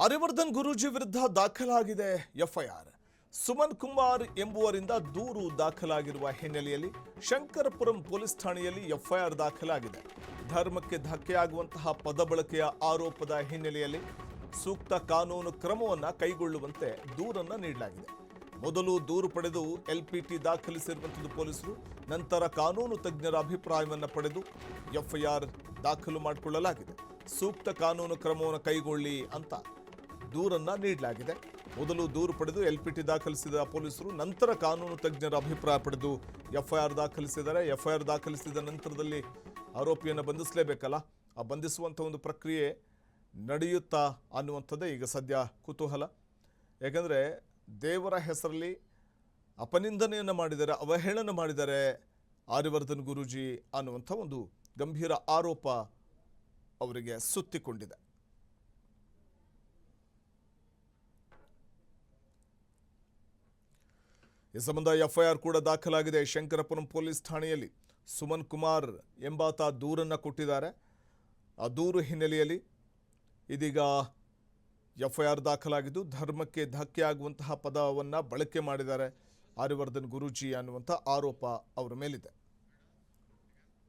ಆರ್ಯವರ್ಧನ್ ಗುರೂಜಿ ವಿರುದ್ಧ ದಾಖಲಾಗಿದೆ ಎಫ್ಐಆರ್. ಸುಮನ್ ಕುಮಾರ್ ಎಂಬುವರಿಂದ ದೂರು ದಾಖಲಾಗಿರುವ ಹಿನ್ನೆಲೆಯಲ್ಲಿ ಶಂಕರಪುರಂ ಪೊಲೀಸ್ ಠಾಣೆಯಲ್ಲಿ ಎಫ್ಐಆರ್ ದಾಖಲಾಗಿದೆ. ಧರ್ಮಕ್ಕೆ ಧಕ್ಕೆಯಾಗುವಂತಹ ಪದ ಬಳಕೆಯ ಆರೋಪದ ಹಿನ್ನೆಲೆಯಲ್ಲಿ ಸೂಕ್ತ ಕಾನೂನು ಕ್ರಮವನ್ನು ಕೈಗೊಳ್ಳುವಂತೆ ದೂರನ್ನು ನೀಡಲಾಗಿದೆ. ಮೊದಲು ದೂರು ಪಡೆದು ಎಲ್ಪಿಟಿ ದಾಖಲಿಸಿರುವಂಥದ್ದು ಪೊಲೀಸರು, ನಂತರ ಕಾನೂನು ತಜ್ಞರ ಅಭಿಪ್ರಾಯವನ್ನು ಪಡೆದು ಎಫ್ಐಆರ್ ದಾಖಲು ಮಾಡಿಕೊಳ್ಳಲಾಗಿದೆ. ಸೂಕ್ತ ಕಾನೂನು ಕ್ರಮವನ್ನು ಕೈಗೊಳ್ಳಿ ಅಂತ ದೂರನ್ನ ನೀಡಲಾಗಿದೆ. ಮೊದಲು ದೂರು ಪಡೆದು ಎಲ್ಪಿಟಿ ದಾಖಲಿಸಿದ ಪೊಲೀಸರು, ನಂತರ ಕಾನೂನು ತಜ್ಞರ ಅಭಿಪ್ರಾಯ ಪಡೆದು ಎಫ್ಐಆರ್ ದಾಖಲಿಸಿದ್ದಾರೆ. ಎಫ್ಐಆರ್ ದಾಖಲಿಸಿದ ನಂತರದಲ್ಲಿ ಆರೋಪಿಯನ್ನು ಬಂಧಿಸಲೇಬೇಕಲ್ಲ, ಆ ಬಂಧಿಸುವಂಥ ಒಂದು ಪ್ರಕ್ರಿಯೆ ನಡೆಯುತ್ತಾ ಅನ್ನುವಂಥದ್ದೇ ಈಗ ಸದ್ಯ ಕುತೂಹಲ. ಯಾಕಂದರೆ ದೇವರ ಹೆಸರಲ್ಲಿ ಅಪನಿಂದನೆಯನ್ನು ಮಾಡಿದ್ದಾರೆ, ಅವಹೇಳನ ಮಾಡಿದ್ದಾರೆ ಆರ್ಯವರ್ಧನ್ ಗುರೂಜಿ ಅನ್ನುವಂಥ ಒಂದು ಗಂಭೀರ ಆರೋಪ ಅವರಿಗೆ ಸುತ್ತಿಕೊಂಡಿದೆ. ಈ ಸಂಬಂಧ ಎಫ್ಐಆರ್ ಕೂಡ ದಾಖಲಾಗಿದೆ ಶಂಕರಪುರಂ ಪೊಲೀಸ್ ಠಾಣೆಯಲ್ಲಿ. ಸುಮನ್ ಕುಮಾರ್ ಎಂಬಾತ ದೂರನ್ನು ಕೊಟ್ಟಿದ್ದಾರೆ. ಆ ದೂರು ಹಿನ್ನೆಲೆಯಲ್ಲಿ ಇದೀಗ ಎಫ್ಐಆರ್ ದಾಖಲಾಗಿದ್ದು, ಧರ್ಮಕ್ಕೆ ಧಕ್ಕೆ ಆಗುವಂತಹ ಪದವನ್ನು ಬಳಕೆ ಮಾಡಿದ್ದಾರೆ ಆರ್ಯವರ್ಧನ್ ಗುರೂಜಿ ಅನ್ನುವಂಥ ಆರೋಪ ಅವರ ಮೇಲಿದೆ.